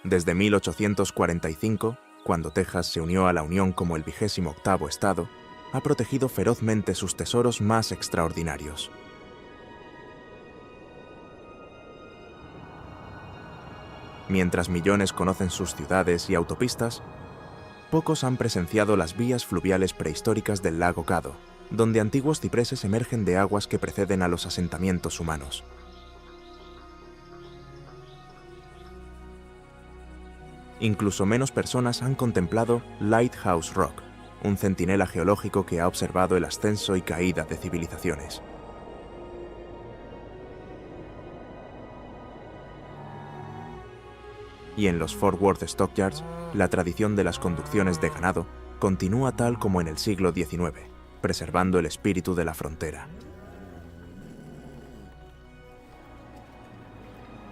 Desde 1845, cuando Texas se unió a la Unión como el 28º estado, ha protegido ferozmente sus tesoros más extraordinarios. Mientras millones conocen sus ciudades y autopistas, pocos han presenciado las vías fluviales prehistóricas del lago Caddo, donde antiguos cipreses emergen de aguas que preceden a los asentamientos humanos. Incluso menos personas han contemplado Lighthouse Rock, un centinela geológico que ha observado el ascenso y caída de civilizaciones. Y en los Fort Worth Stockyards, la tradición de las conducciones de ganado continúa tal como en el siglo XIX, preservando el espíritu de la frontera.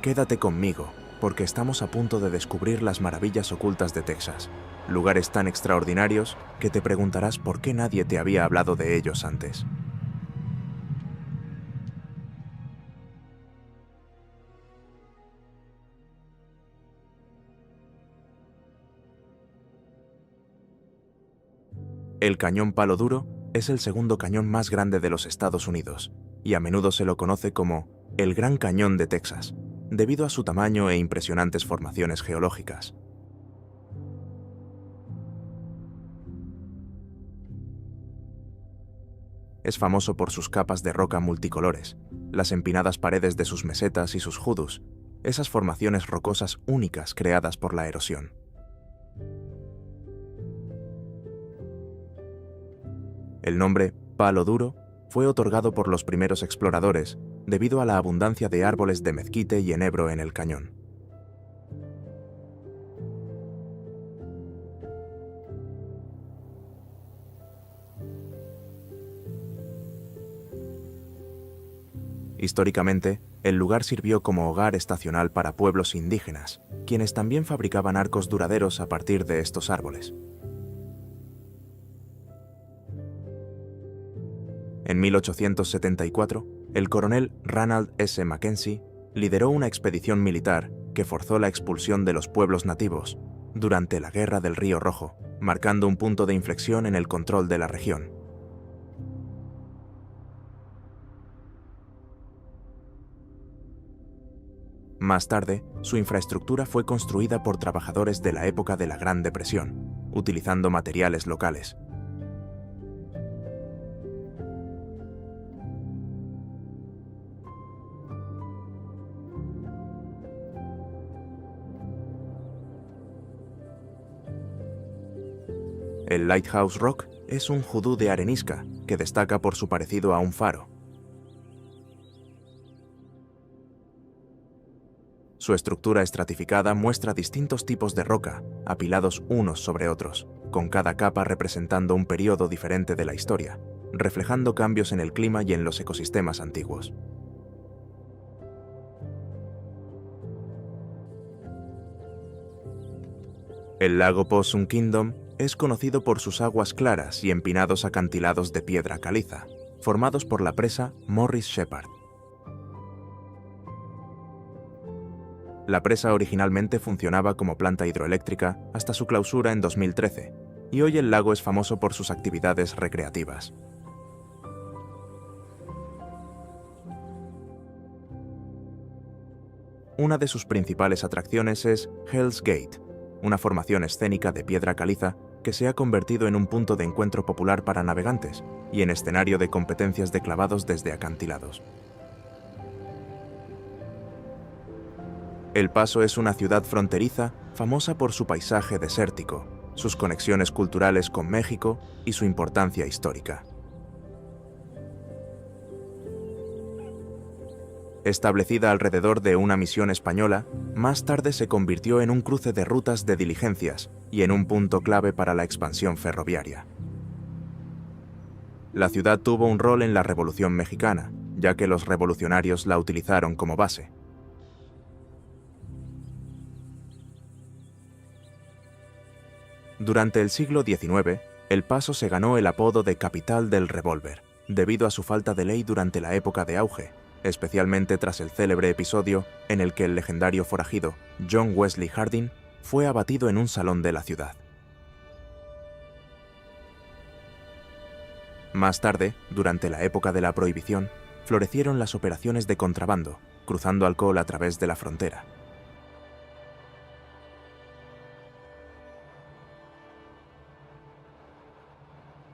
Quédate conmigo, porque estamos a punto de descubrir las maravillas ocultas de Texas, lugares tan extraordinarios que te preguntarás por qué nadie te había hablado de ellos antes. El cañón Palo Duro es el segundo cañón más grande de los Estados Unidos, y a menudo se lo conoce como el Gran Cañón de Texas, debido a su tamaño e impresionantes formaciones geológicas. Es famoso por sus capas de roca multicolores, las empinadas paredes de sus mesetas y sus judús, esas formaciones rocosas únicas creadas por la erosión. El nombre Palo Duro fue otorgado por los primeros exploradores debido a la abundancia de árboles de mezquite y enebro en el cañón. Históricamente, el lugar sirvió como hogar estacional para pueblos indígenas, quienes también fabricaban arcos duraderos a partir de estos árboles. En 1874, el coronel Ranald S. Mackenzie lideró una expedición militar que forzó la expulsión de los pueblos nativos durante la Guerra del Río Rojo, marcando un punto de inflexión en el control de la región. Más tarde, su infraestructura fue construida por trabajadores de la época de la Gran Depresión, utilizando materiales locales. El Lighthouse Rock es un judú de arenisca que destaca por su parecido a un faro. Su estructura estratificada muestra distintos tipos de roca, apilados unos sobre otros, con cada capa representando un periodo diferente de la historia, reflejando cambios en el clima y en los ecosistemas antiguos. El lago Possum Kingdom es conocido por sus aguas claras y empinados acantilados de piedra caliza, formados por la presa Morris Shepherd. La presa originalmente funcionaba como planta hidroeléctrica hasta su clausura en 2013, y hoy el lago es famoso por sus actividades recreativas. Una de sus principales atracciones es Hell's Gate, una formación escénica de piedra caliza que se ha convertido en un punto de encuentro popular para navegantes y en escenario de competencias de clavados desde acantilados. El Paso es una ciudad fronteriza famosa por su paisaje desértico, sus conexiones culturales con México y su importancia histórica. Establecida alrededor de una misión española, más tarde se convirtió en un cruce de rutas de diligencias y en un punto clave para la expansión ferroviaria. La ciudad tuvo un rol en la Revolución Mexicana, ya que los revolucionarios la utilizaron como base. Durante el siglo XIX, El Paso se ganó el apodo de Capital del Revólver, debido a su falta de ley durante la época de auge, especialmente tras el célebre episodio en el que el legendario forajido John Wesley Hardin fue abatido en un salón de la ciudad. Más tarde, durante la época de la Prohibición, florecieron las operaciones de contrabando, cruzando alcohol a través de la frontera.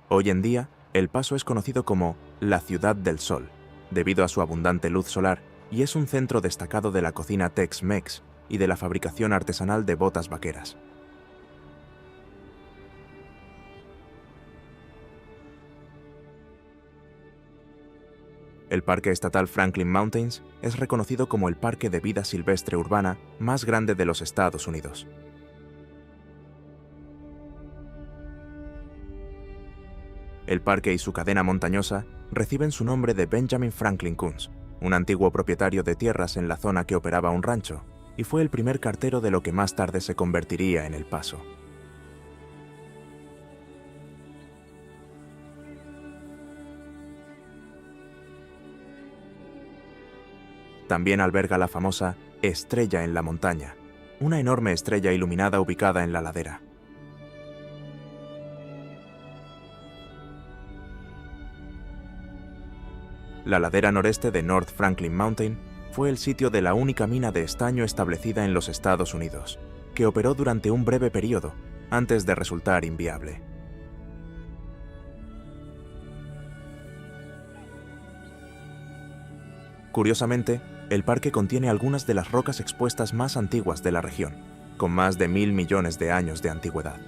Hoy en día, El Paso es conocido como la Ciudad del Sol, debido a su abundante luz solar, y es un centro destacado de la cocina Tex-Mex y de la fabricación artesanal de botas vaqueras. El Parque Estatal Franklin Mountains es reconocido como el parque de vida silvestre urbana más grande de los Estados Unidos. El parque y su cadena montañosa reciben su nombre de Benjamin Franklin Kunz, un antiguo propietario de tierras en la zona que operaba un rancho, y fue el primer cartero de lo que más tarde se convertiría en El Paso. También alberga la famosa Estrella en la Montaña, una enorme estrella iluminada ubicada en la ladera. La ladera noreste de North Franklin Mountain fue el sitio de la única mina de estaño establecida en los Estados Unidos, que operó durante un breve periodo, antes de resultar inviable. Curiosamente, el parque contiene algunas de las rocas expuestas más antiguas de la región, con más de 1.000 millones de años de antigüedad.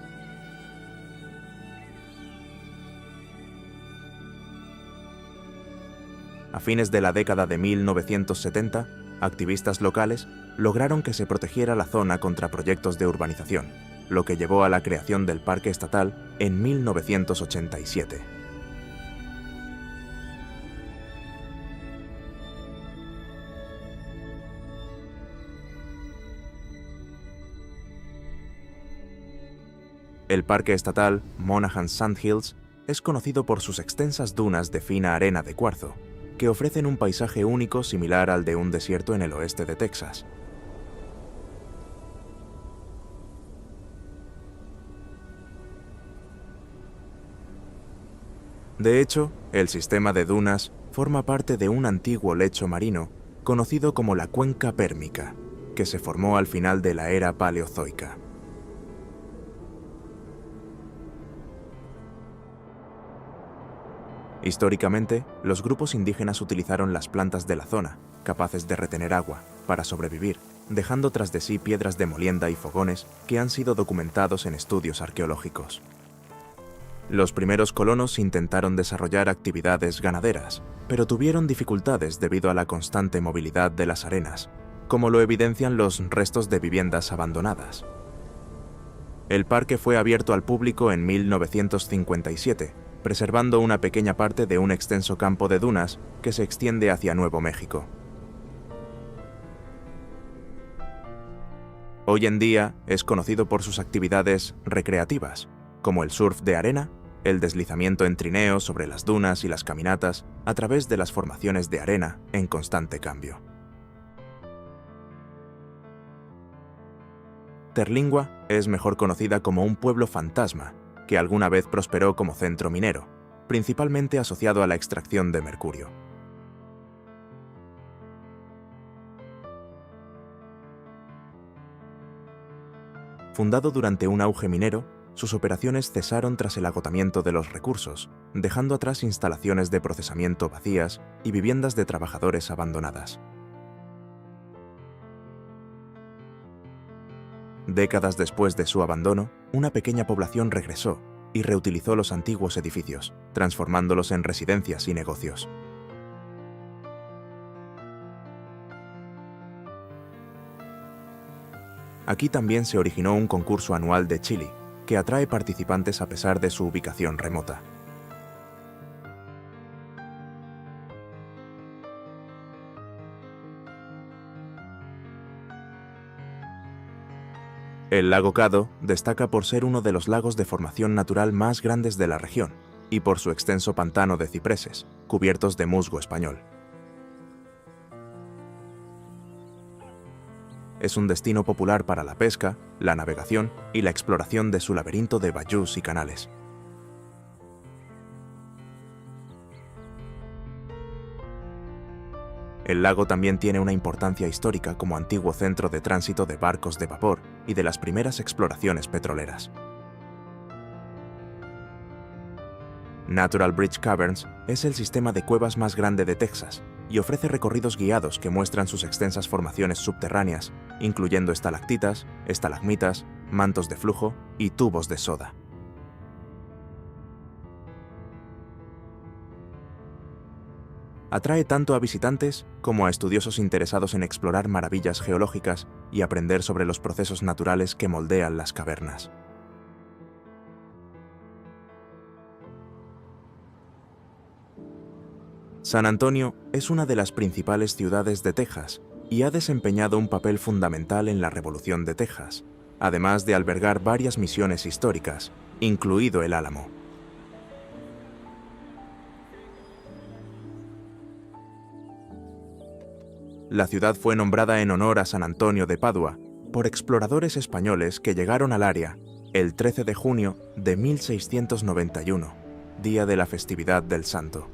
A fines de la década de 1970, activistas locales lograron que se protegiera la zona contra proyectos de urbanización, lo que llevó a la creación del Parque Estatal en 1987. El Parque Estatal Monaghan Sandhills es conocido por sus extensas dunas de fina arena de cuarzo, que ofrecen un paisaje único similar al de un desierto en el oeste de Texas. De hecho, el sistema de dunas forma parte de un antiguo lecho marino conocido como la Cuenca Pérmica, que se formó al final de la era paleozoica. Históricamente, los grupos indígenas utilizaron las plantas de la zona, capaces de retener agua, para sobrevivir, dejando tras de sí piedras de molienda y fogones que han sido documentados en estudios arqueológicos. Los primeros colonos intentaron desarrollar actividades ganaderas, pero tuvieron dificultades debido a la constante movilidad de las arenas, como lo evidencian los restos de viviendas abandonadas. El parque fue abierto al público en 1957, preservando una pequeña parte de un extenso campo de dunas que se extiende hacia Nuevo México. Hoy en día es conocido por sus actividades recreativas, como el surf de arena, el deslizamiento en trineo sobre las dunas y las caminatas a través de las formaciones de arena en constante cambio. Terlingua es mejor conocida como un pueblo fantasma que alguna vez prosperó como centro minero, principalmente asociado a la extracción de mercurio. Fundado durante un auge minero, sus operaciones cesaron tras el agotamiento de los recursos, dejando atrás instalaciones de procesamiento vacías y viviendas de trabajadores abandonadas. Décadas después de su abandono, una pequeña población regresó y reutilizó los antiguos edificios, transformándolos en residencias y negocios. Aquí también se originó un concurso anual de chili, que atrae participantes a pesar de su ubicación remota. El lago Caddo destaca por ser uno de los lagos de formación natural más grandes de la región y por su extenso pantano de cipreses, cubiertos de musgo español. Es un destino popular para la pesca, la navegación y la exploración de su laberinto de bayous y canales. El lago también tiene una importancia histórica como antiguo centro de tránsito de barcos de vapor y de las primeras exploraciones petroleras. Natural Bridge Caverns es el sistema de cuevas más grande de Texas y ofrece recorridos guiados que muestran sus extensas formaciones subterráneas, incluyendo estalactitas, estalagmitas, mantos de flujo y tubos de soda. Atrae tanto a visitantes como a estudiosos interesados en explorar maravillas geológicas y aprender sobre los procesos naturales que moldean las cavernas. San Antonio es una de las principales ciudades de Texas y ha desempeñado un papel fundamental en la Revolución de Texas, además de albergar varias misiones históricas, incluido el Álamo. La ciudad fue nombrada en honor a San Antonio de Padua por exploradores españoles que llegaron al área el 13 de junio de 1691, día de la festividad del santo.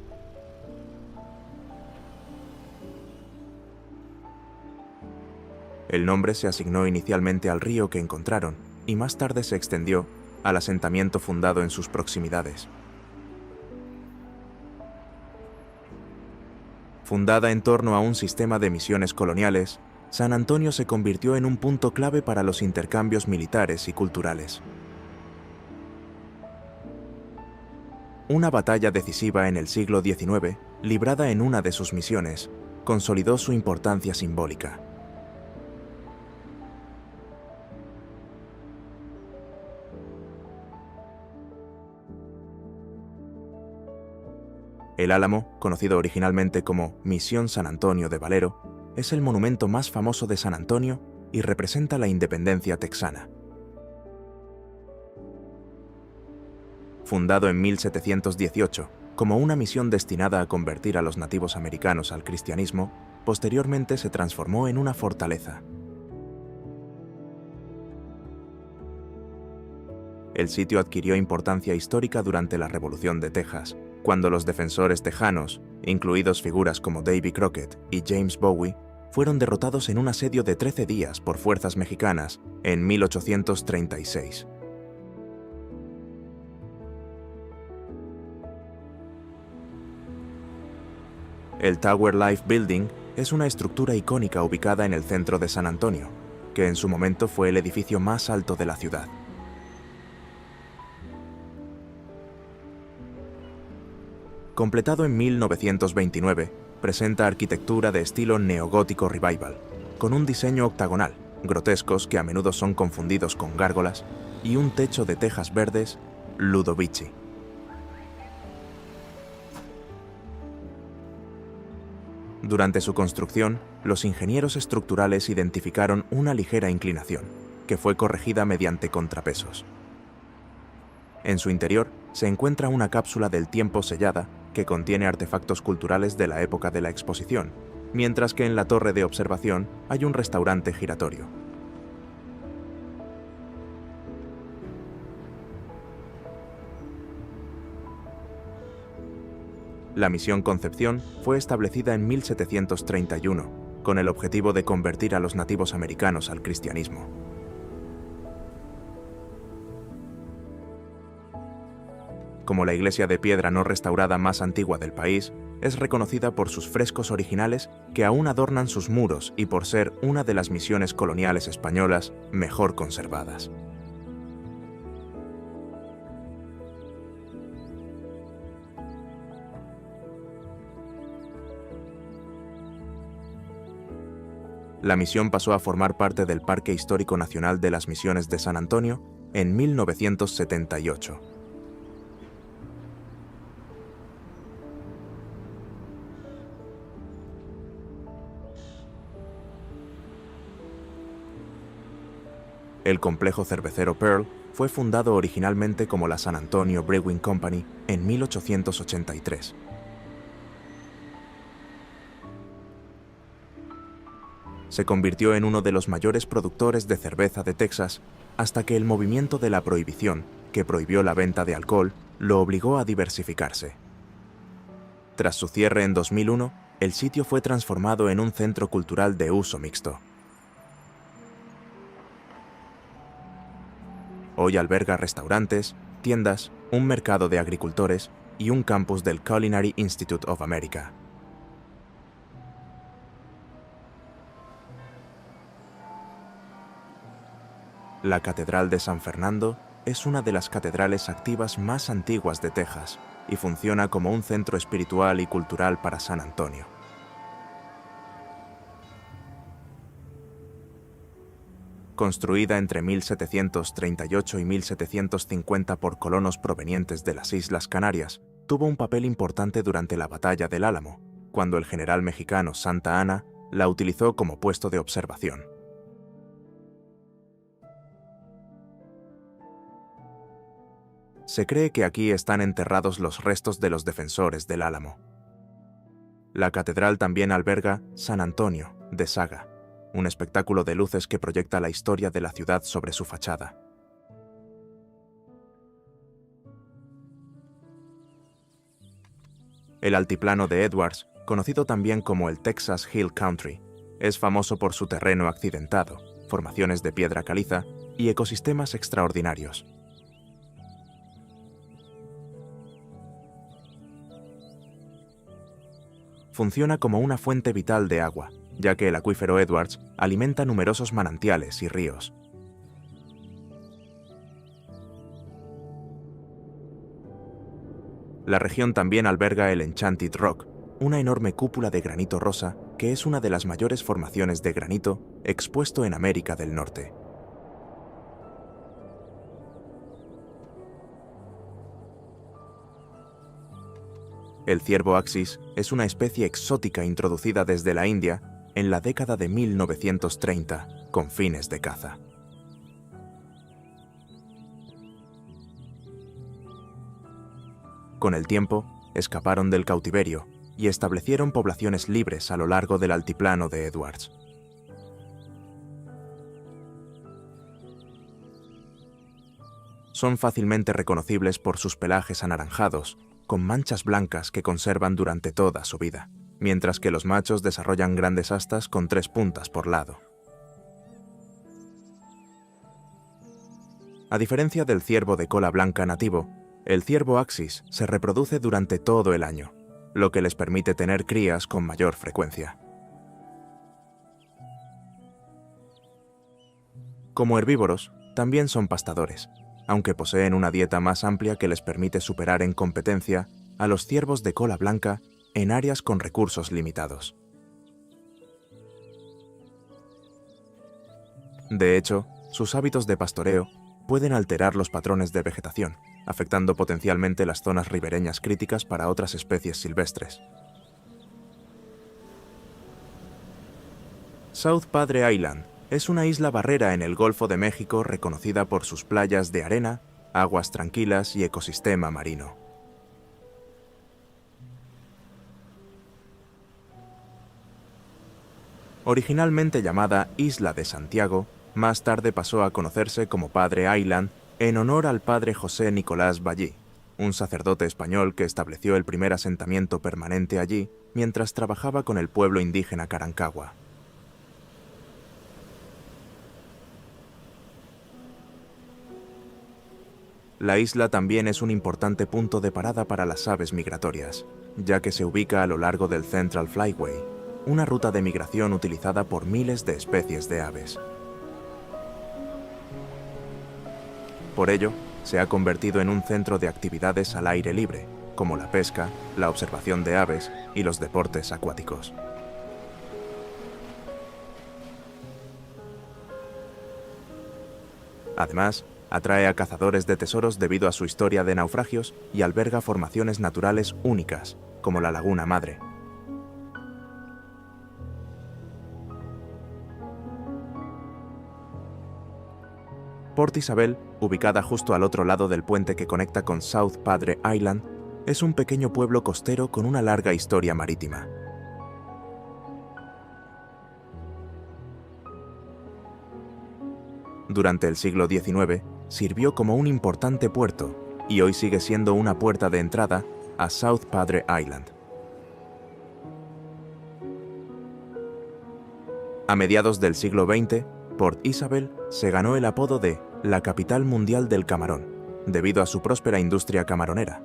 El nombre se asignó inicialmente al río que encontraron y más tarde se extendió al asentamiento fundado en sus proximidades. Fundada en torno a un sistema de misiones coloniales, San Antonio se convirtió en un punto clave para los intercambios militares y culturales. Una batalla decisiva en el siglo XIX, librada en una de sus misiones, consolidó su importancia simbólica. El Álamo, conocido originalmente como Misión San Antonio de Valero, es el monumento más famoso de San Antonio y representa la independencia texana. Fundado en 1718 como una misión destinada a convertir a los nativos americanos al cristianismo, posteriormente se transformó en una fortaleza. El sitio adquirió importancia histórica durante la Revolución de Texas, cuando los defensores tejanos, incluidos figuras como Davy Crockett y James Bowie, fueron derrotados en un asedio de 13 días por fuerzas mexicanas en 1836. El Tower Life Building es una estructura icónica ubicada en el centro de San Antonio, que en su momento fue el edificio más alto de la ciudad. Completado en 1929, presenta arquitectura de estilo neogótico revival, con un diseño octagonal, grotescos que a menudo son confundidos con gárgolas, y un techo de tejas verdes, Ludovici. Durante su construcción, los ingenieros estructurales identificaron una ligera inclinación, que fue corregida mediante contrapesos. En su interior se encuentra una cápsula del tiempo sellada que contiene artefactos culturales de la época de la exposición, mientras que en la torre de observación hay un restaurante giratorio. La misión Concepción fue establecida en 1731, con el objetivo de convertir a los nativos americanos al cristianismo. Como la iglesia de piedra no restaurada más antigua del país, es reconocida por sus frescos originales que aún adornan sus muros y por ser una de las misiones coloniales españolas mejor conservadas. La misión pasó a formar parte del Parque Histórico Nacional de las Misiones de San Antonio en 1978. El complejo cervecero Pearl fue fundado originalmente como la San Antonio Brewing Company en 1883. Se convirtió en uno de los mayores productores de cerveza de Texas hasta que el movimiento de la prohibición, que prohibió la venta de alcohol, lo obligó a diversificarse. Tras su cierre en 2001, el sitio fue transformado en un centro cultural de uso mixto. Hoy alberga restaurantes, tiendas, un mercado de agricultores y un campus del Culinary Institute of America. La Catedral de San Fernando es una de las catedrales activas más antiguas de Texas y funciona como un centro espiritual y cultural para San Antonio. Construida entre 1738 y 1750 por colonos provenientes de las Islas Canarias, tuvo un papel importante durante la Batalla del Álamo, cuando el general mexicano Santa Anna la utilizó como puesto de observación. Se cree que aquí están enterrados los restos de los defensores del Álamo. La catedral también alberga San Antonio, de Saga, un espectáculo de luces que proyecta la historia de la ciudad sobre su fachada. El altiplano de Edwards, conocido también como el Texas Hill Country, es famoso por su terreno accidentado, formaciones de piedra caliza y ecosistemas extraordinarios. Funciona como una fuente vital de agua, ya que el acuífero Edwards alimenta numerosos manantiales y ríos. La región también alberga el Enchanted Rock, una enorme cúpula de granito rosa que es una de las mayores formaciones de granito expuesto en América del Norte. El ciervo Axis es una especie exótica introducida desde la India en la década de 1930 con fines de caza. Con el tiempo, escaparon del cautiverio y establecieron poblaciones libres a lo largo del altiplano de Edwards. Son fácilmente reconocibles por sus pelajes anaranjados, con manchas blancas que conservan durante toda su vida, mientras que los machos desarrollan grandes astas con 3 puntas por lado. A diferencia del ciervo de cola blanca nativo, el ciervo Axis se reproduce durante todo el año, lo que les permite tener crías con mayor frecuencia. Como herbívoros, también son pastadores, aunque poseen una dieta más amplia que les permite superar en competencia a los ciervos de cola blanca en áreas con recursos limitados. De hecho, sus hábitos de pastoreo pueden alterar los patrones de vegetación, afectando potencialmente las zonas ribereñas críticas para otras especies silvestres. South Padre Island es una isla barrera en el Golfo de México reconocida por sus playas de arena, aguas tranquilas y ecosistema marino. Originalmente llamada Isla de Santiago, más tarde pasó a conocerse como Padre Island en honor al padre José Nicolás Ballí, un sacerdote español que estableció el primer asentamiento permanente allí mientras trabajaba con el pueblo indígena Carancagua. La isla también es un importante punto de parada para las aves migratorias, ya que se ubica a lo largo del Central Flyway, una ruta de migración utilizada por miles de especies de aves. Por ello, se ha convertido en un centro de actividades al aire libre, como la pesca, la observación de aves y los deportes acuáticos. Además, atrae a cazadores de tesoros debido a su historia de naufragios y alberga formaciones naturales únicas, como la Laguna Madre. Port Isabel, ubicada justo al otro lado del puente que conecta con South Padre Island, es un pequeño pueblo costero con una larga historia marítima. Durante el siglo XIX sirvió como un importante puerto y hoy sigue siendo una puerta de entrada a South Padre Island. A mediados del siglo XX, Port Isabel se ganó el apodo de la capital mundial del camarón, debido a su próspera industria camaronera.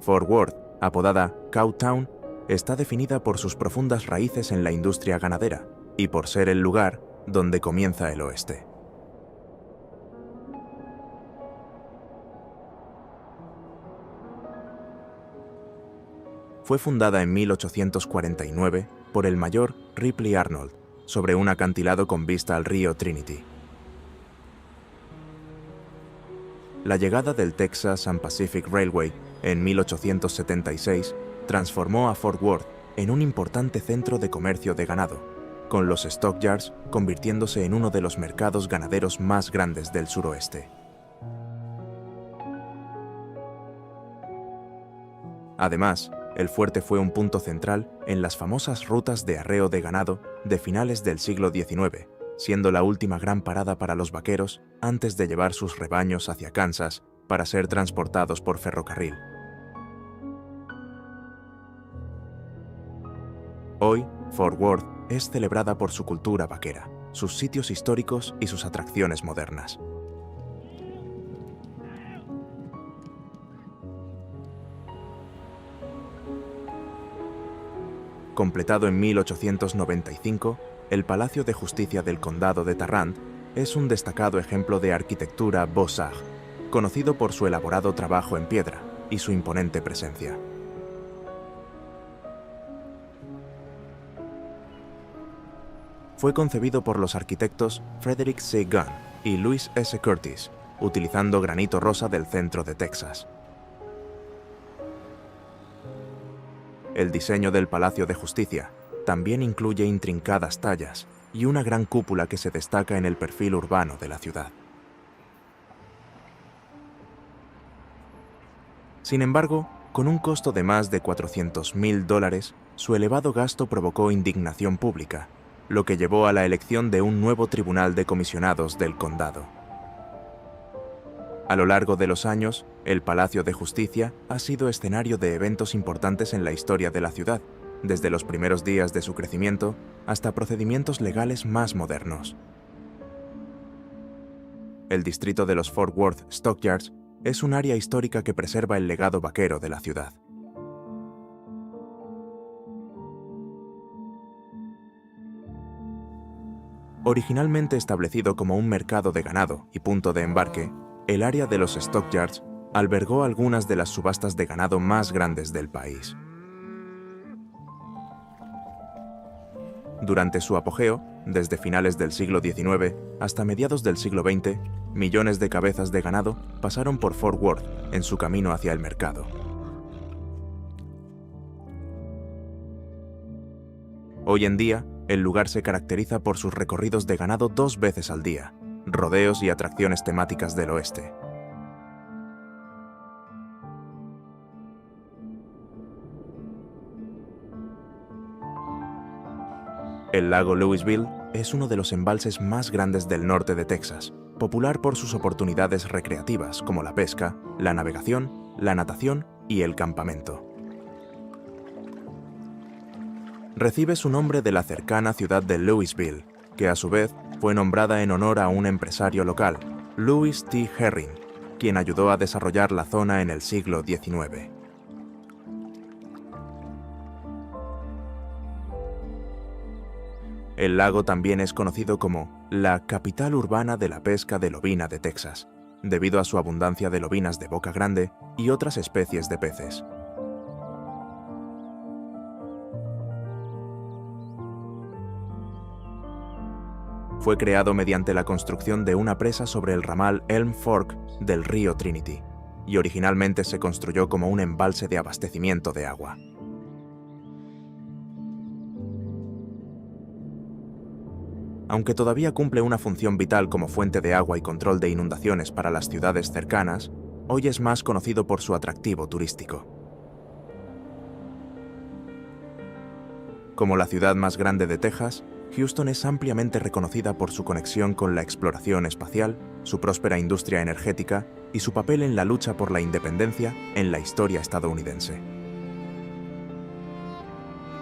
Fort Worth, apodada Cowtown, está definida por sus profundas raíces en la industria ganadera y por ser el lugar donde comienza el oeste. Fue fundada en 1849 por el mayor Ripley Arnold, sobre un acantilado con vista al río Trinity. La llegada del Texas and Pacific Railway en 1876 transformó a Fort Worth en un importante centro de comercio de ganado, con los stockyards convirtiéndose en uno de los mercados ganaderos más grandes del suroeste. Además, el fuerte fue un punto central en las famosas rutas de arreo de ganado de finales del siglo XIX, siendo la última gran parada para los vaqueros antes de llevar sus rebaños hacia Kansas para ser transportados por ferrocarril. Hoy, Fort Worth es celebrada por su cultura vaquera, sus sitios históricos y sus atracciones modernas. Completado en 1895, el Palacio de Justicia del Condado de Tarrant es un destacado ejemplo de arquitectura Beaux-Arts, conocido por su elaborado trabajo en piedra y su imponente presencia. Fue concebido por los arquitectos Frederick C. Gunn y Louis S. Curtis, utilizando granito rosa del centro de Texas. El diseño del Palacio de Justicia también incluye intrincadas tallas y una gran cúpula que se destaca en el perfil urbano de la ciudad. Sin embargo, con un costo de más de $400,000, su elevado gasto provocó indignación pública, lo que llevó a la elección de un nuevo tribunal de comisionados del condado. A lo largo de los años, el Palacio de Justicia ha sido escenario de eventos importantes en la historia de la ciudad, desde los primeros días de su crecimiento hasta procedimientos legales más modernos. El distrito de los Fort Worth Stockyards es un área histórica que preserva el legado vaquero de la ciudad. Originalmente establecido como un mercado de ganado y punto de embarque, el área de los Stockyards albergó algunas de las subastas de ganado más grandes del país. Durante su apogeo, desde finales del siglo XIX hasta mediados del siglo XX, millones de cabezas de ganado pasaron por Fort Worth en su camino hacia el mercado. Hoy en día, el lugar se caracteriza por sus recorridos de ganado 2 veces al día, rodeos y atracciones temáticas del oeste. El lago Louisville es uno de los embalses más grandes del norte de Texas, popular por sus oportunidades recreativas como la pesca, la navegación, la natación y el campamento. Recibe su nombre de la cercana ciudad de Louisville, que a su vez fue nombrada en honor a un empresario local, Louis T. Herring, quien ayudó a desarrollar la zona en el siglo XIX. El lago también es conocido como la capital urbana de la pesca de lobina de Texas, debido a su abundancia de lobinas de boca grande y otras especies de peces. Fue creado mediante la construcción de una presa sobre el ramal Elm Fork del río Trinity, y originalmente se construyó como un embalse de abastecimiento de agua. Aunque todavía cumple una función vital como fuente de agua y control de inundaciones para las ciudades cercanas, hoy es más conocido por su atractivo turístico. Como la ciudad más grande de Texas, Houston es ampliamente reconocida por su conexión con la exploración espacial, su próspera industria energética y su papel en la lucha por la independencia en la historia estadounidense.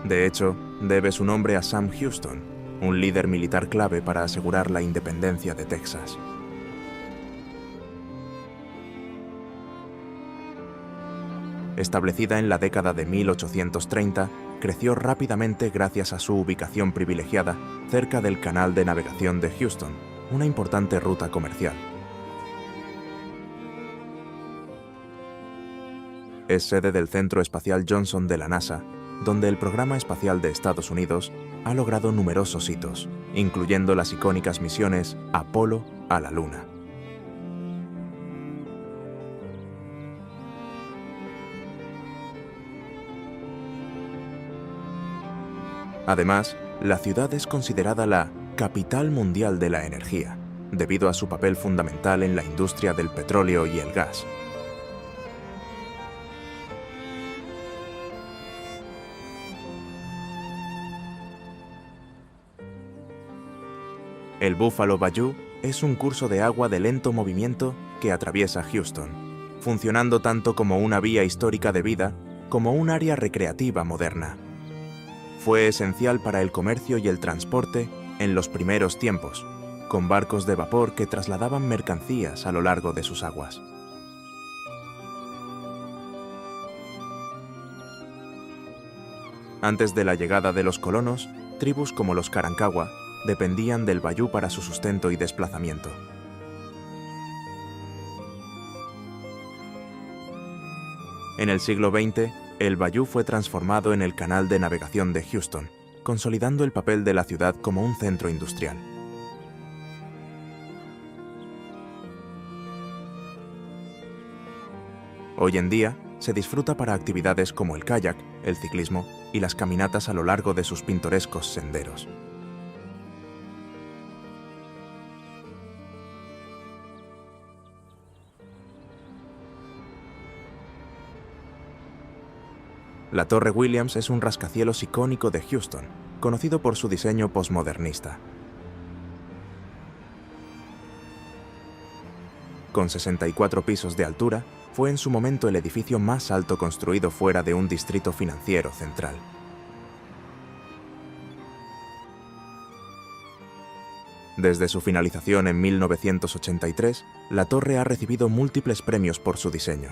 De hecho, debe su nombre a Sam Houston, un líder militar clave para asegurar la independencia de Texas. Establecida en la década de 1830, creció rápidamente gracias a su ubicación privilegiada cerca del Canal de Navegación de Houston, una importante ruta comercial. Es sede del Centro Espacial Johnson de la NASA, donde el programa espacial de Estados Unidos ha logrado numerosos hitos, incluyendo las icónicas misiones Apolo a la Luna. Además, la ciudad es considerada la capital mundial de la energía, debido a su papel fundamental en la industria del petróleo y el gas. El Buffalo Bayou es un curso de agua de lento movimiento que atraviesa Houston, funcionando tanto como una vía histórica de vida como un área recreativa moderna. Fue esencial para el comercio y el transporte en los primeros tiempos, con barcos de vapor que trasladaban mercancías a lo largo de sus aguas. Antes de la llegada de los colonos, tribus como los Karankawa dependían del bayú para su sustento y desplazamiento. En el siglo XX, el bayú fue transformado en el Canal de Navegación de Houston, consolidando el papel de la ciudad como un centro industrial. Hoy en día, se disfruta para actividades como el kayak, el ciclismo y las caminatas a lo largo de sus pintorescos senderos. La Torre Williams es un rascacielos icónico de Houston, conocido por su diseño posmodernista. Con 64 pisos de altura, fue en su momento el edificio más alto construido fuera de un distrito financiero central. Desde su finalización en 1983, la torre ha recibido múltiples premios por su diseño.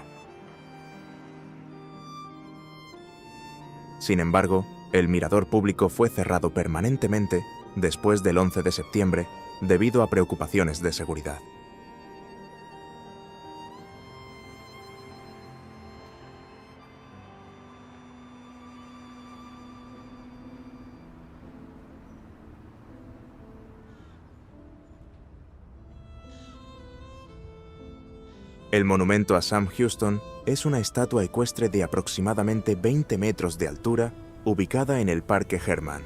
Sin embargo, el mirador público fue cerrado permanentemente después del 11 de septiembre debido a preocupaciones de seguridad. El monumento a Sam Houston es una estatua ecuestre de aproximadamente 20 metros de altura, ubicada en el Parque Hermann.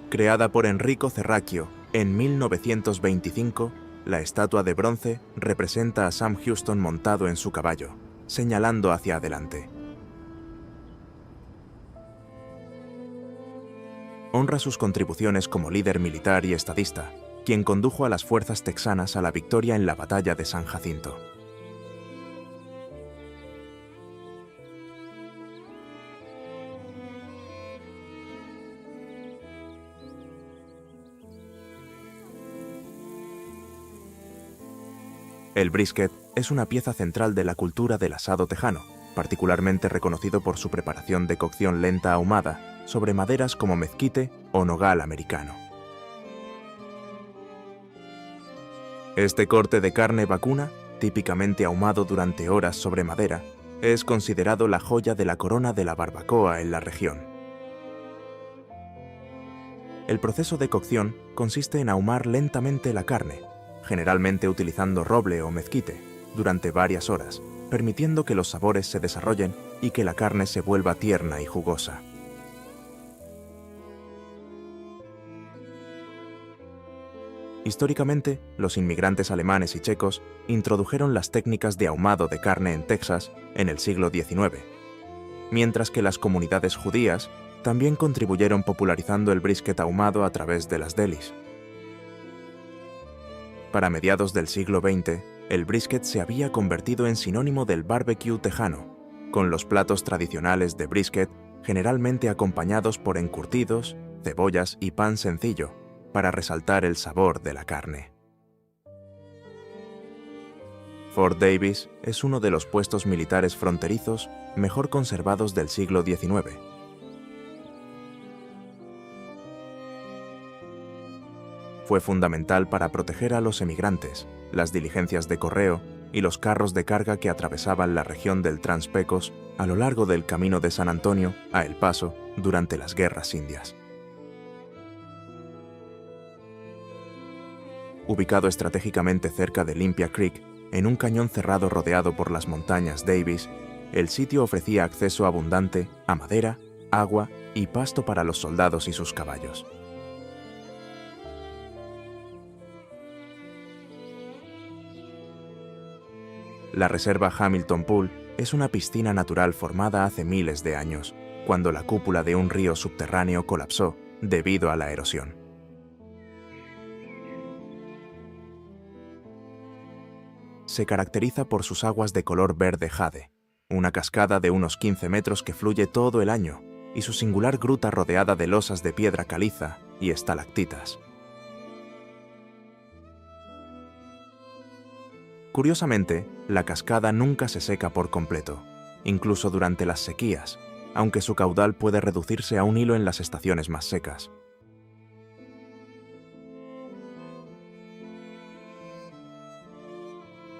Creada por Enrico Cerracchio en 1925, la estatua de bronce representa a Sam Houston montado en su caballo, señalando hacia adelante. Honra sus contribuciones como líder militar y estadista, quien condujo a las fuerzas texanas a la victoria en la Batalla de San Jacinto. El brisket es una pieza central de la cultura del asado tejano, particularmente reconocido por su preparación de cocción lenta ahumada sobre maderas como mezquite o nogal americano. Este corte de carne vacuna, típicamente ahumado durante horas sobre madera, es considerado la joya de la corona de la barbacoa en la región. El proceso de cocción consiste en ahumar lentamente la carne, generalmente utilizando roble o mezquite, durante varias horas, permitiendo que los sabores se desarrollen y que la carne se vuelva tierna y jugosa. Históricamente, los inmigrantes alemanes y checos introdujeron las técnicas de ahumado de carne en Texas en el siglo XIX. mientras que las comunidades judías también contribuyeron popularizando el brisket ahumado a través de las delis. Para mediados del siglo XX, el brisket se había convertido en sinónimo del barbecue tejano, con los platos tradicionales de brisket generalmente acompañados por encurtidos, cebollas y pan sencillo, para resaltar el sabor de la carne. Fort Davis es uno de los puestos militares fronterizos mejor conservados del siglo XIX. Fue fundamental para proteger a los emigrantes, las diligencias de correo y los carros de carga que atravesaban la región del Trans-Pecos a lo largo del camino de San Antonio a El Paso durante las guerras indias. Ubicado estratégicamente cerca de Limpia Creek, en un cañón cerrado rodeado por las montañas Davis, el sitio ofrecía acceso abundante a madera, agua y pasto para los soldados y sus caballos. La reserva Hamilton Pool es una piscina natural formada hace miles de años, cuando la cúpula de un río subterráneo colapsó debido a la erosión. Se caracteriza por sus aguas de color verde jade, una cascada de unos 15 metros que fluye todo el año, y su singular gruta rodeada de losas de piedra caliza y estalactitas. Curiosamente, la cascada nunca se seca por completo, incluso durante las sequías, aunque su caudal puede reducirse a un hilo en las estaciones más secas.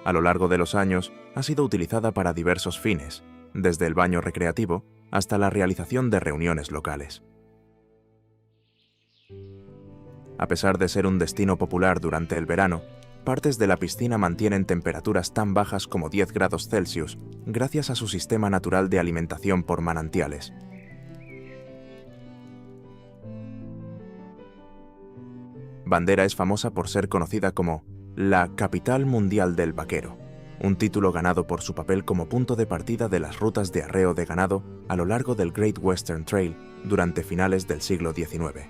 A lo largo de los años, ha sido utilizada para diversos fines, desde el baño recreativo hasta la realización de reuniones locales. A pesar de ser un destino popular durante el verano, partes de la piscina mantienen temperaturas tan bajas como 10 grados Celsius gracias a su sistema natural de alimentación por manantiales. Bandera es famosa por ser conocida como la capital mundial del vaquero, un título ganado por su papel como punto de partida de las rutas de arreo de ganado a lo largo del Great Western Trail durante finales del siglo XIX.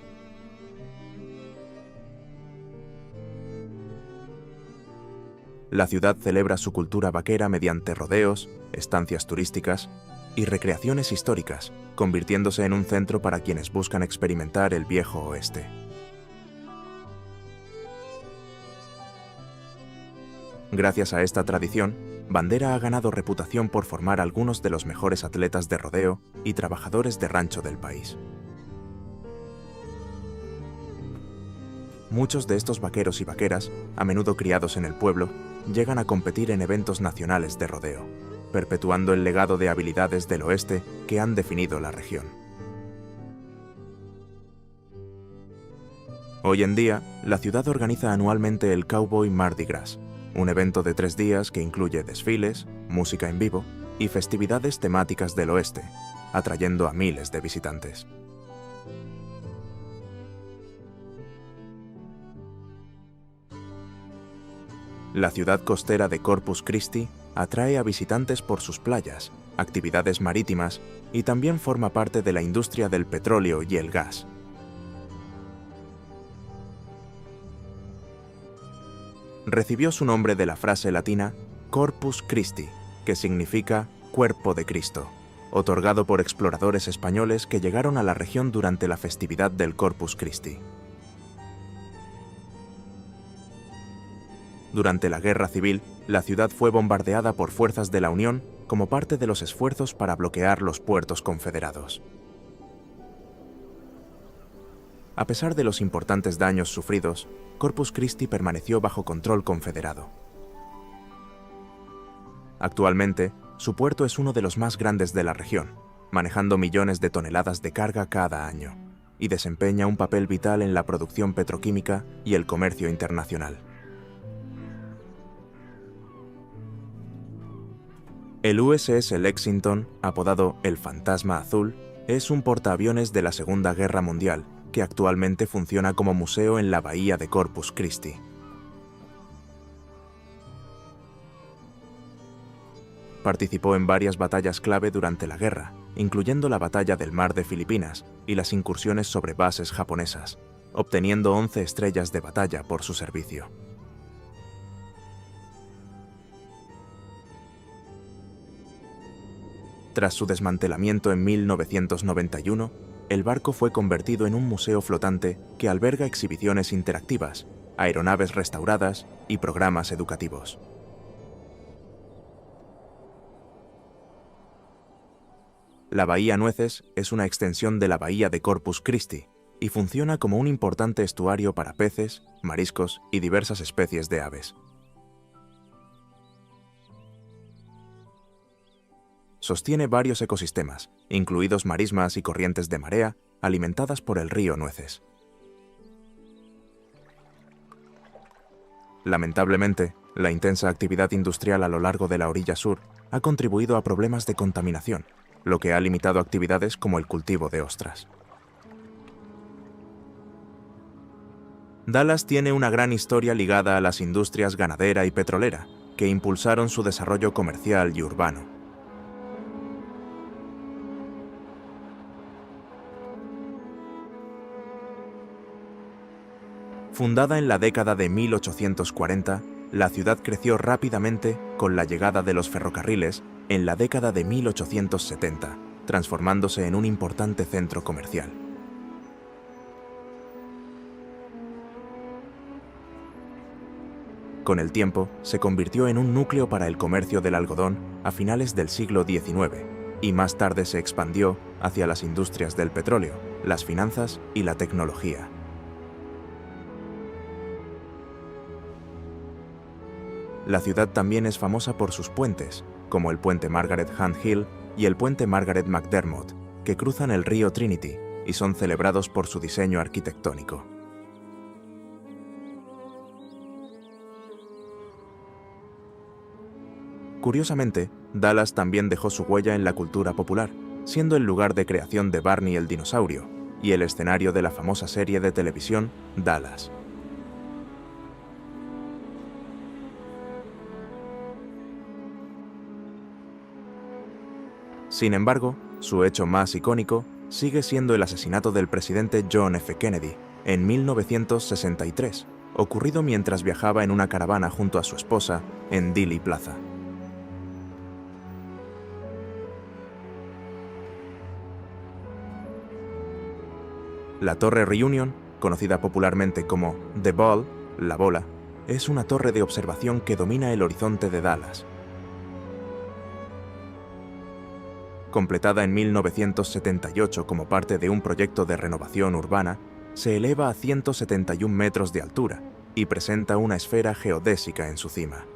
La ciudad celebra su cultura vaquera mediante rodeos, estancias turísticas y recreaciones históricas, convirtiéndose en un centro para quienes buscan experimentar el viejo oeste. Gracias a esta tradición, Bandera ha ganado reputación por formar algunos de los mejores atletas de rodeo y trabajadores de rancho del país. Muchos de estos vaqueros y vaqueras, a menudo criados en el pueblo, llegan a competir en eventos nacionales de rodeo, perpetuando el legado de habilidades del oeste que han definido la región. Hoy en día, la ciudad organiza anualmente el Cowboy Mardi Gras, un evento de 3 días que incluye desfiles, música en vivo y festividades temáticas del oeste, atrayendo a miles de visitantes. La ciudad costera de Corpus Christi atrae a visitantes por sus playas, actividades marítimas y también forma parte de la industria del petróleo y el gas. Recibió su nombre de la frase latina Corpus Christi, que significa cuerpo de Cristo, otorgado por exploradores españoles que llegaron a la región durante la festividad del Corpus Christi. Durante la Guerra Civil, la ciudad fue bombardeada por fuerzas de la Unión como parte de los esfuerzos para bloquear los puertos confederados. A pesar de los importantes daños sufridos, Corpus Christi permaneció bajo control confederado. Actualmente, su puerto es uno de los más grandes de la región, manejando millones de toneladas de carga cada año, y desempeña un papel vital en la producción petroquímica y el comercio internacional. El USS Lexington, apodado el Fantasma Azul, es un portaaviones de la Segunda Guerra Mundial que actualmente funciona como museo en la bahía de Corpus Christi. Participó en varias batallas clave durante la guerra incluyendo la batalla del Mar de Filipinas y las incursiones sobre bases japonesas, obteniendo 11 estrellas de batalla por su servicio. Tras su desmantelamiento en 1991, el barco fue convertido en un museo flotante que alberga exhibiciones interactivas, aeronaves restauradas y programas educativos. La Bahía Nueces es una extensión de la Bahía de Corpus Christi y funciona como un importante estuario para peces, mariscos y diversas especies de aves. Sostiene varios ecosistemas, incluidos marismas y corrientes de marea, alimentadas por el río Nueces. Lamentablemente, la intensa actividad industrial a lo largo de la orilla sur ha contribuido a problemas de contaminación, lo que ha limitado actividades como el cultivo de ostras. Dallas tiene una gran historia ligada a las industrias ganadera y petrolera, que impulsaron su desarrollo comercial y urbano. Fundada en la década de 1840, la ciudad creció rápidamente con la llegada de los ferrocarriles en la década de 1870, transformándose en un importante centro comercial. Con el tiempo, se convirtió en un núcleo para el comercio del algodón a finales del siglo XIX, y más tarde se expandió hacia las industrias del petróleo, las finanzas y la tecnología. La ciudad también es famosa por sus puentes, como el puente Margaret Hunt Hill y el puente Margaret McDermott, que cruzan el río Trinity y son celebrados por su diseño arquitectónico. Curiosamente, Dallas también dejó su huella en la cultura popular, siendo el lugar de creación de Barney el dinosaurio y el escenario de la famosa serie de televisión Dallas. Sin embargo, su hecho más icónico sigue siendo el asesinato del presidente John F. Kennedy en 1963, ocurrido mientras viajaba en una caravana junto a su esposa en Dealey Plaza. La Torre Reunion, conocida popularmente como The Ball, la bola, es una torre de observación que domina el horizonte de Dallas. Completada en 1978 como parte de un proyecto de renovación urbana, se eleva a 171 metros de altura y presenta una esfera geodésica en su cima.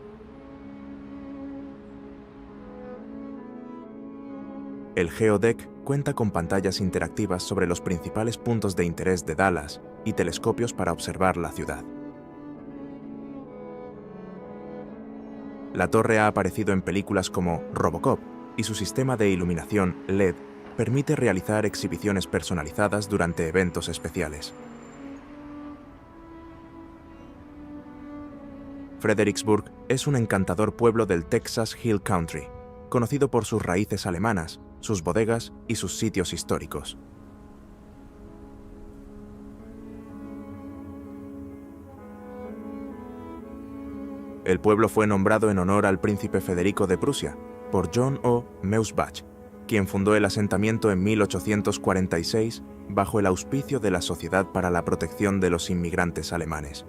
El Geodeck cuenta con pantallas interactivas sobre los principales puntos de interés de Dallas y telescopios para observar la ciudad. La torre ha aparecido en películas como Robocop, y su sistema de iluminación LED permite realizar exhibiciones personalizadas durante eventos especiales. Fredericksburg es un encantador pueblo del Texas Hill Country, conocido por sus raíces alemanas, sus bodegas y sus sitios históricos. El pueblo fue nombrado en honor al príncipe Federico de Prusia, por John O. Meusbach, quien fundó el asentamiento en 1846 bajo el auspicio de la Sociedad para la Protección de los Inmigrantes Alemanes.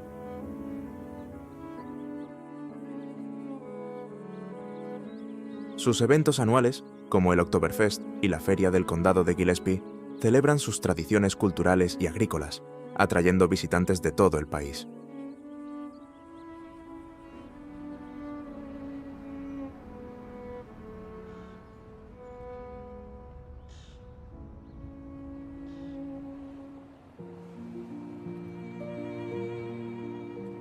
Sus eventos anuales, como el Oktoberfest y la Feria del Condado de Gillespie, celebran sus tradiciones culturales y agrícolas, atrayendo visitantes de todo el país.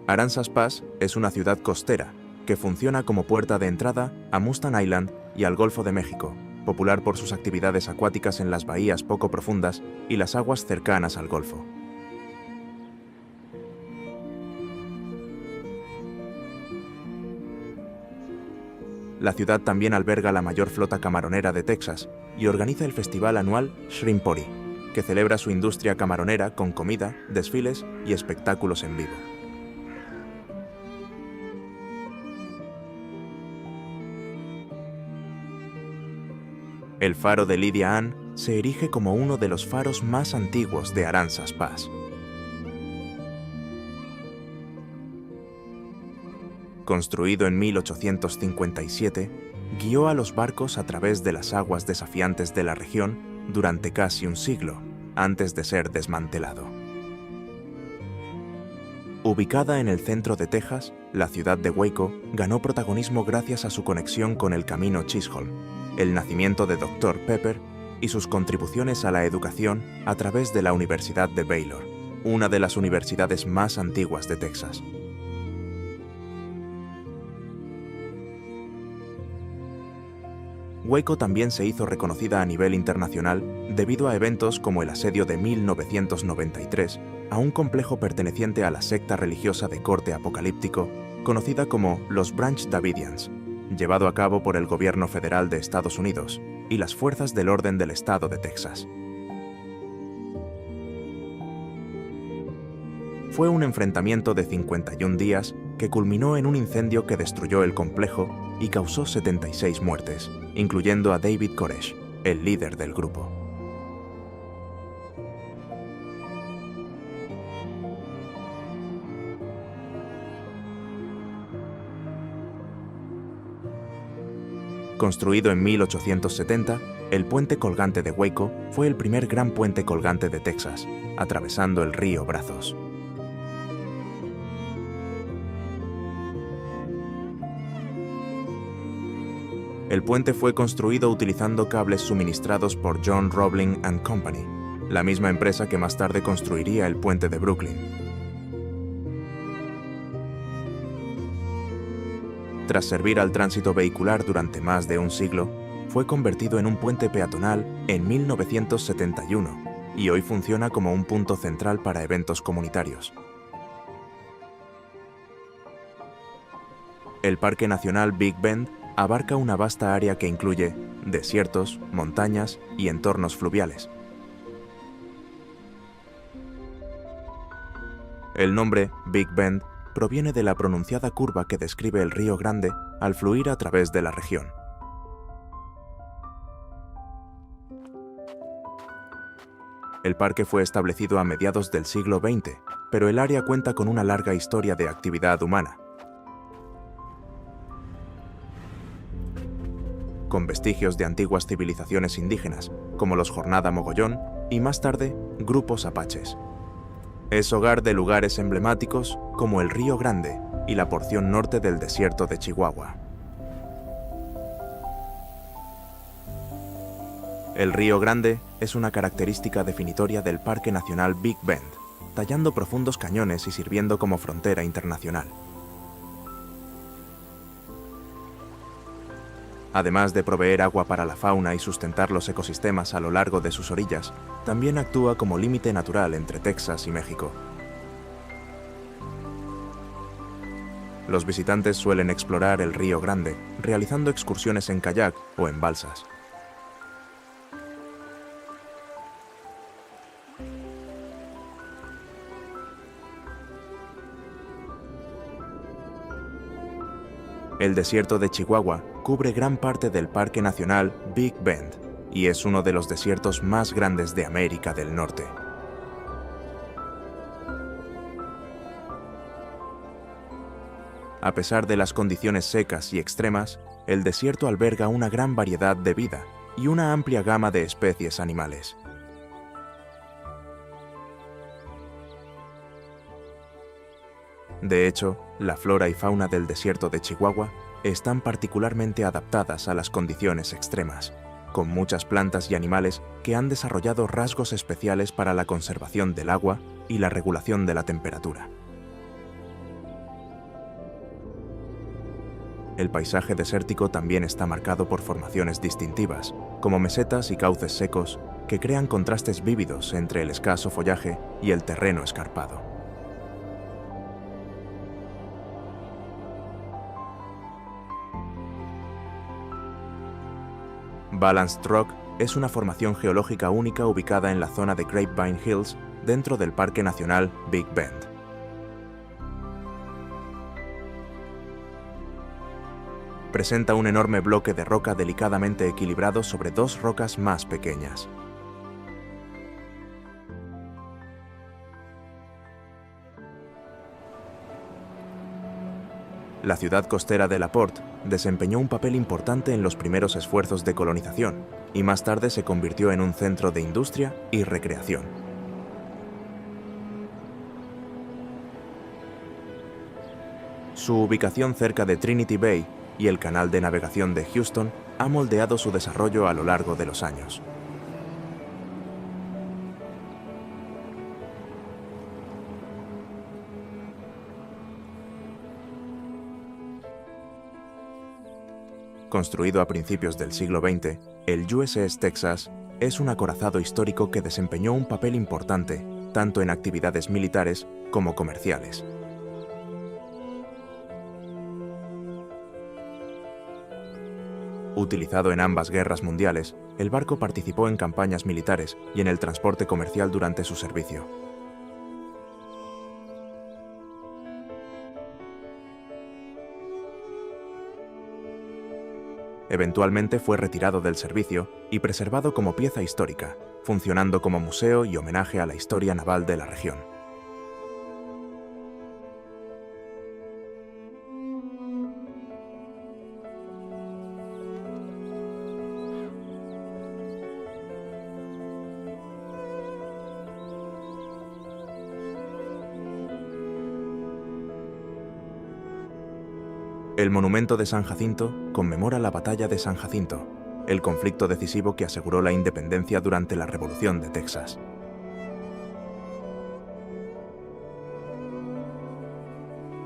Aransas Pass es una ciudad costera que funciona como puerta de entrada a Mustang Island y al Golfo de México, popular por sus actividades acuáticas en las bahías poco profundas y las aguas cercanas al Golfo. La ciudad también alberga la mayor flota camaronera de Texas y organiza el festival anual Shrimpory, que celebra su industria camaronera con comida, desfiles y espectáculos en vivo. El faro de Lydia Ann se erige como uno de los faros más antiguos de Aransas Pass. Construido en 1857, guió a los barcos a través de las aguas desafiantes de la región durante casi un siglo, antes de ser desmantelado. Ubicada en el centro de Texas, la ciudad de Waco ganó protagonismo gracias a su conexión con el camino Chisholm, el nacimiento de Dr. Pepper y sus contribuciones a la educación a través de la Universidad de Baylor, una de las universidades más antiguas de Texas. Waco también se hizo reconocida a nivel internacional debido a eventos como el asedio de 1993 a un complejo perteneciente a la secta religiosa de corte apocalíptico conocida como los Branch Davidians, llevado a cabo por el gobierno federal de Estados Unidos y las fuerzas del orden del estado de Texas. Fue un enfrentamiento de 51 días que culminó en un incendio que destruyó el complejo y causó 76 muertes, incluyendo a David Koresh, el líder del grupo. Construido en 1870, el puente colgante de Waco fue el primer gran puente colgante de Texas, atravesando el río Brazos. El puente fue construido utilizando cables suministrados por John Roebling & Company, la misma empresa que más tarde construiría el puente de Brooklyn. Tras servir al tránsito vehicular durante más de un siglo, fue convertido en un puente peatonal en 1971 y hoy funciona como un punto central para eventos comunitarios. El Parque Nacional Big Bend abarca una vasta área que incluye desiertos, montañas y entornos fluviales. El nombre Big Bend proviene de la pronunciada curva que describe el Río Grande al fluir a través de la región. El parque fue establecido a mediados del siglo XX, pero el área cuenta con una larga historia de actividad humana, con vestigios de antiguas civilizaciones indígenas, como los Jornada Mogollón y más tarde, grupos apaches. Es hogar de lugares emblemáticos como el Río Grande y la porción norte del desierto de Chihuahua. El Río Grande es una característica definitoria del Parque Nacional Big Bend, tallando profundos cañones y sirviendo como frontera internacional. Además de proveer agua para la fauna y sustentar los ecosistemas a lo largo de sus orillas, también actúa como límite natural entre Texas y México. Los visitantes suelen explorar el Río Grande, realizando excursiones en kayak o en balsas. El desierto de Chihuahua cubre gran parte del Parque Nacional Big Bend y es uno de los desiertos más grandes de América del Norte. A pesar de las condiciones secas y extremas, el desierto alberga una gran variedad de vida y una amplia gama de especies animales. De hecho, la flora y fauna del desierto de Chihuahua están particularmente adaptadas a las condiciones extremas, con muchas plantas y animales que han desarrollado rasgos especiales para la conservación del agua y la regulación de la temperatura. El paisaje desértico también está marcado por formaciones distintivas, como mesetas y cauces secos, que crean contrastes vívidos entre el escaso follaje y el terreno escarpado. Balanced Rock es una formación geológica única ubicada en la zona de Grapevine Hills, dentro del Parque Nacional Big Bend. Presenta un enorme bloque de roca delicadamente equilibrado sobre dos rocas más pequeñas. La ciudad costera de LaPorte desempeñó un papel importante en los primeros esfuerzos de colonización y más tarde se convirtió en un centro de industria y recreación. Su ubicación cerca de Trinity Bay y el canal de navegación de Houston ha moldeado su desarrollo a lo largo de los años. Construido a principios del siglo XX, el USS Texas es un acorazado histórico que desempeñó un papel importante tanto en actividades militares como comerciales. Utilizado en ambas guerras mundiales, el barco participó en campañas militares y en el transporte comercial durante su servicio. Eventualmente fue retirado del servicio y preservado como pieza histórica, funcionando como museo y homenaje a la historia naval de la región. El monumento de San Jacinto conmemora la Batalla de San Jacinto, el conflicto decisivo que aseguró la independencia durante la Revolución de Texas.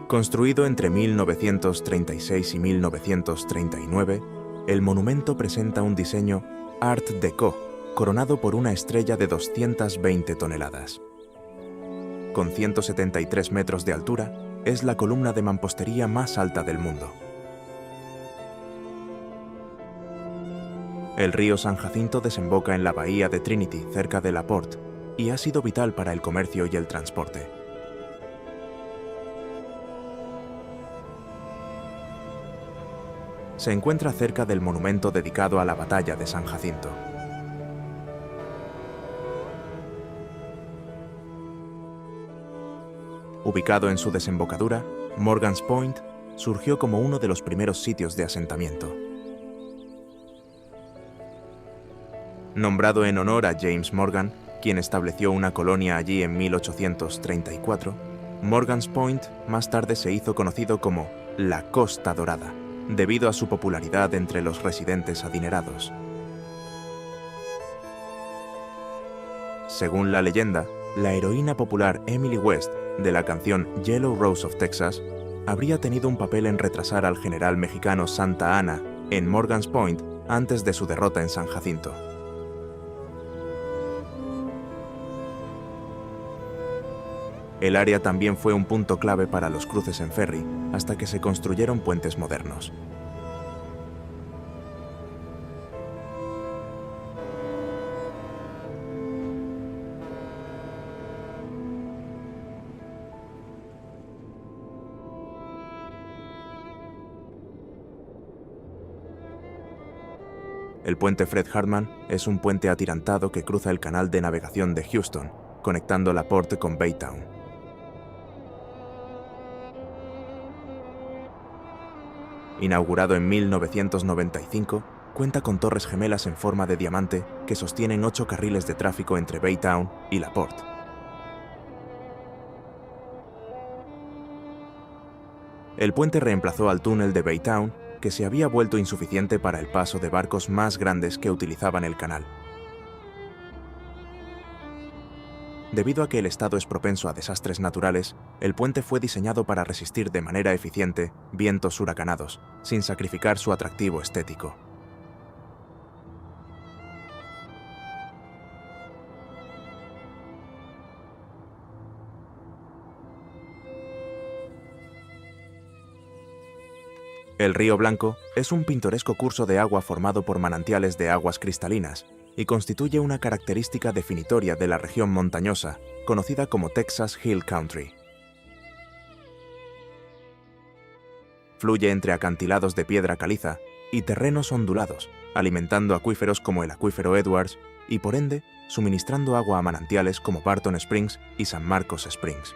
Construido entre 1936 y 1939, el monumento presenta un diseño Art Deco, coronado por una estrella de 220 toneladas. Con 173 metros de altura, es la columna de mampostería más alta del mundo. El río San Jacinto desemboca en la bahía de Trinity, cerca de LaPorte, y ha sido vital para el comercio y el transporte. Se encuentra cerca del monumento dedicado a la Batalla de San Jacinto. Ubicado en su desembocadura, Morgan's Point surgió como uno de los primeros sitios de asentamiento. Nombrado en honor a James Morgan, quien estableció una colonia allí en 1834, Morgan's Point más tarde se hizo conocido como la Costa Dorada, debido a su popularidad entre los residentes adinerados. Según la leyenda, la heroína popular Emily West, de la canción Yellow Rose of Texas, habría tenido un papel en retrasar al general mexicano Santa Anna en Morgan's Point antes de su derrota en San Jacinto. El área también fue un punto clave para los cruces en ferry, hasta que se construyeron puentes modernos. El puente Fred Hartman es un puente atirantado que cruza el canal de navegación de Houston, conectando LaPorte con Baytown. Inaugurado en 1995, cuenta con torres gemelas en forma de diamante que sostienen 8 carriles de tráfico entre Baytown y LaPorte. El puente reemplazó al túnel de Baytown, que se había vuelto insuficiente para el paso de barcos más grandes que utilizaban el canal. Debido a que el estado es propenso a desastres naturales, el puente fue diseñado para resistir de manera eficiente vientos huracanados, sin sacrificar su atractivo estético. El río Blanco es un pintoresco curso de agua formado por manantiales de aguas cristalinas y constituye una característica definitoria de la región montañosa, conocida como Texas Hill Country. Fluye entre acantilados de piedra caliza y terrenos ondulados, alimentando acuíferos como el acuífero Edwards y, por ende, suministrando agua a manantiales como Barton Springs y San Marcos Springs.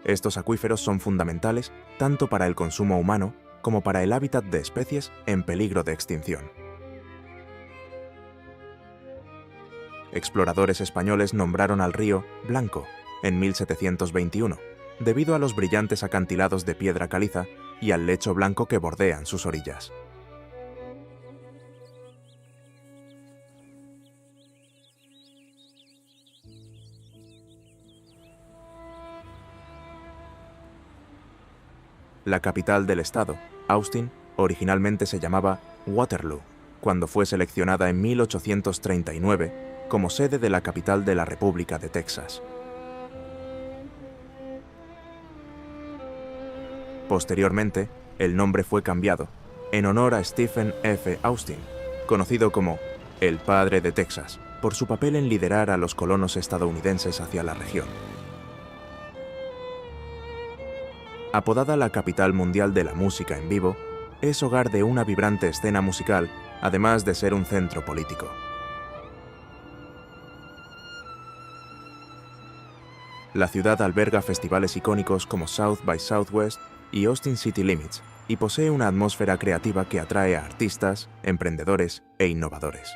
Estos acuíferos son fundamentales tanto para el consumo humano como para el hábitat de especies en peligro de extinción. Exploradores españoles nombraron al río Blanco en 1721, debido a los brillantes acantilados de piedra caliza y al lecho blanco que bordean sus orillas. La capital del estado, Austin, originalmente se llamaba Waterloo, cuando fue seleccionada en 1839 como sede de la capital de la República de Texas. Posteriormente, el nombre fue cambiado en honor a Stephen F. Austin, conocido como el Padre de Texas, por su papel en liderar a los colonos estadounidenses hacia la región. Apodada la capital mundial de la música en vivo, es hogar de una vibrante escena musical, además de ser un centro político. La ciudad alberga festivales icónicos como South by Southwest y Austin City Limits, y posee una atmósfera creativa que atrae a artistas, emprendedores e innovadores.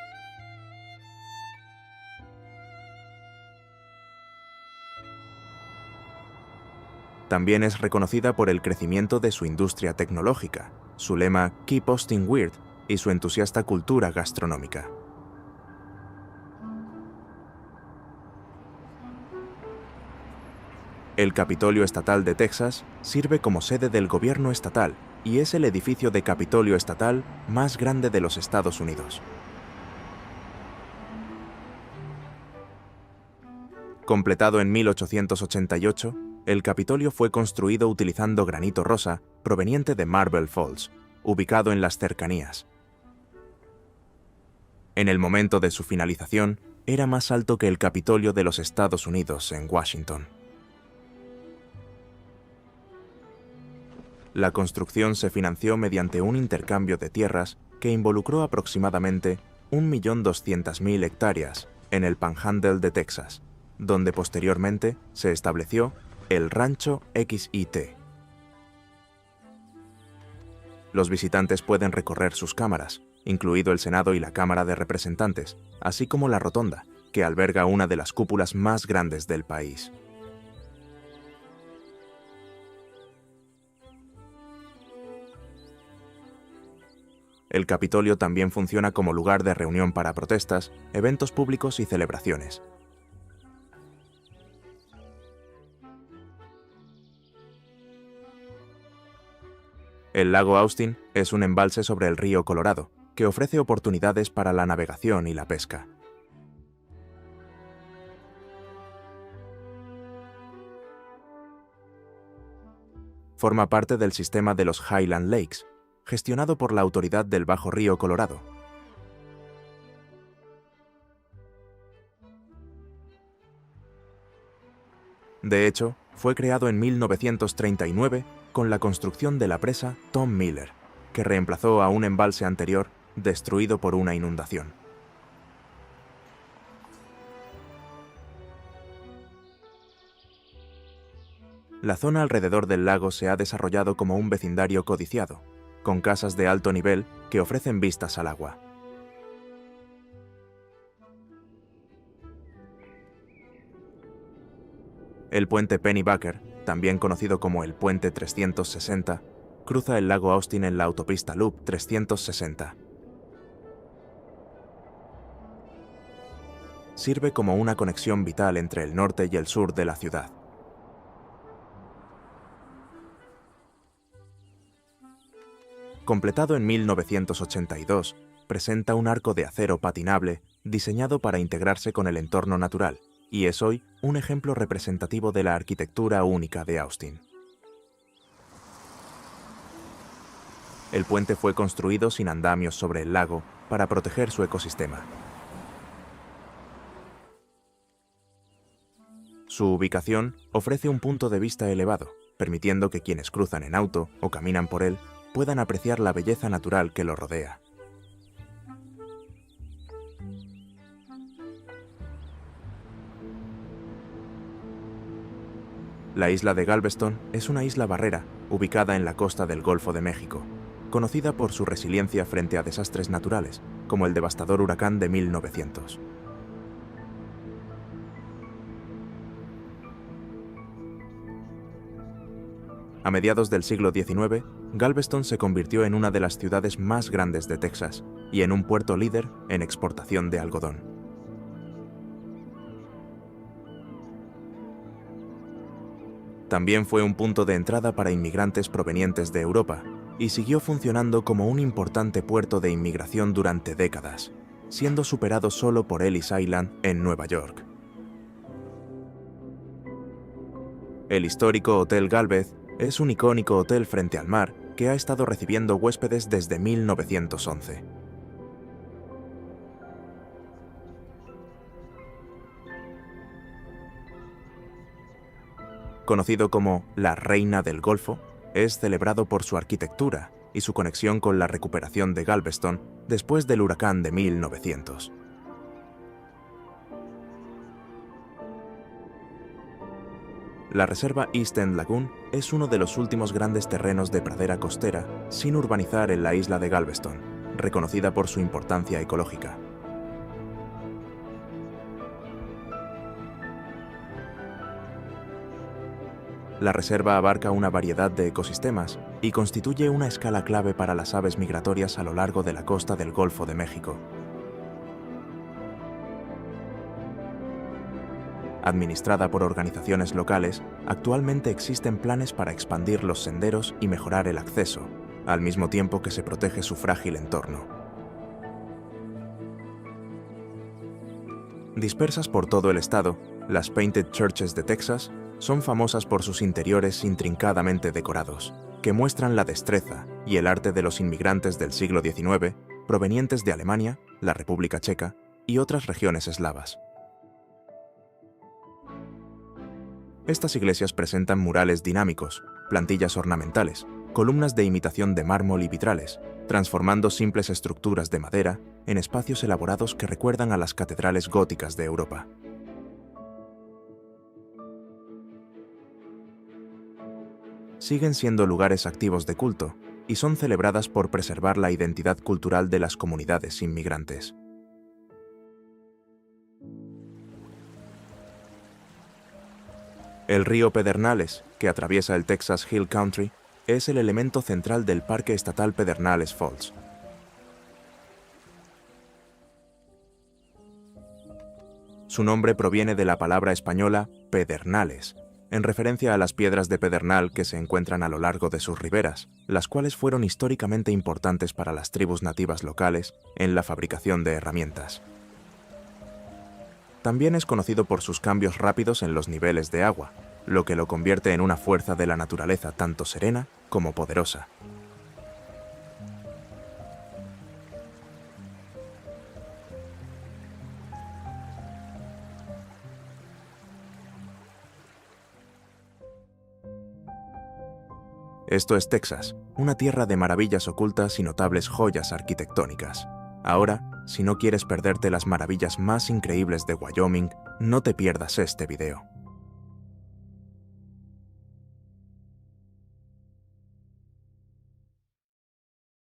También es reconocida por el crecimiento de su industria tecnológica, su lema Keep Austin Weird y su entusiasta cultura gastronómica. El Capitolio Estatal de Texas sirve como sede del gobierno estatal y es el edificio de Capitolio estatal más grande de los Estados Unidos. Completado en 1888, el Capitolio fue construido utilizando granito rosa proveniente de Marble Falls, ubicado en las cercanías. En el momento de su finalización, era más alto que el Capitolio de los Estados Unidos en Washington. La construcción se financió mediante un intercambio de tierras que involucró aproximadamente 1.200.000 hectáreas en el Panhandle de Texas, donde posteriormente se estableció el Rancho XIT. Los visitantes pueden recorrer sus cámaras, incluido el Senado y la Cámara de Representantes, así como la Rotonda, que alberga una de las cúpulas más grandes del país. El Capitolio también funciona como lugar de reunión para protestas, eventos públicos y celebraciones. El lago Austin es un embalse sobre el río Colorado, que ofrece oportunidades para la navegación y la pesca. Forma parte del sistema de los Highland Lakes, gestionado por la Autoridad del Bajo Río Colorado. De hecho, fue creado en 1939 con la construcción de la presa Tom Miller, que reemplazó a un embalse anterior destruido por una inundación. La zona alrededor del lago se ha desarrollado como un vecindario codiciado, con casas de alto nivel que ofrecen vistas al agua. El puente Pennybacker, también conocido como el Puente 360, cruza el lago Austin en la autopista Loop 360. Sirve como una conexión vital entre el norte y el sur de la ciudad. Completado en 1982, presenta un arco de acero patinable diseñado para integrarse con el entorno natural y es hoy un ejemplo representativo de la arquitectura única de Austin. El puente fue construido sin andamios sobre el lago para proteger su ecosistema. Su ubicación ofrece un punto de vista elevado, permitiendo que quienes cruzan en auto o caminan por él puedan apreciar la belleza natural que lo rodea. La isla de Galveston es una isla barrera ubicada en la costa del Golfo de México, conocida por su resiliencia frente a desastres naturales, como el devastador huracán de 1900. A mediados del siglo XIX, Galveston se convirtió en una de las ciudades más grandes de Texas y en un puerto líder en exportación de algodón. También fue un punto de entrada para inmigrantes provenientes de Europa y siguió funcionando como un importante puerto de inmigración durante décadas, siendo superado solo por Ellis Island en Nueva York. El histórico Hotel Galvez es un icónico hotel frente al mar que ha estado recibiendo huéspedes desde 1911. Conocido como la Reina del Golfo, es celebrado por su arquitectura y su conexión con la recuperación de Galveston después del huracán de 1900. La reserva East End Lagoon es uno de los últimos grandes terrenos de pradera costera sin urbanizar en la isla de Galveston, reconocida por su importancia ecológica. La reserva abarca una variedad de ecosistemas y constituye una escala clave para las aves migratorias a lo largo de la costa del Golfo de México. Administrada por organizaciones locales, actualmente existen planes para expandir los senderos y mejorar el acceso, al mismo tiempo que se protege su frágil entorno. Dispersas por todo el estado, las Painted Churches de Texas son famosas por sus interiores intrincadamente decorados, que muestran la destreza y el arte de los inmigrantes del siglo XIX provenientes de Alemania, la República Checa y otras regiones eslavas. Estas iglesias presentan murales dinámicos, plantillas ornamentales, columnas de imitación de mármol y vitrales, transformando simples estructuras de madera en espacios elaborados que recuerdan a las catedrales góticas de Europa. Siguen siendo lugares activos de culto y son celebradas por preservar la identidad cultural de las comunidades inmigrantes. El río Pedernales, que atraviesa el Texas Hill Country, es el elemento central del Parque Estatal Pedernales Falls. Su nombre proviene de la palabra española pedernales, en referencia a las piedras de pedernal que se encuentran a lo largo de sus riberas, las cuales fueron históricamente importantes para las tribus nativas locales en la fabricación de herramientas. También es conocido por sus cambios rápidos en los niveles de agua, lo que lo convierte en una fuerza de la naturaleza tanto serena como poderosa. Esto es Texas, una tierra de maravillas ocultas y notables joyas arquitectónicas. Ahora, si no quieres perderte las maravillas más increíbles de Wyoming, no te pierdas este video.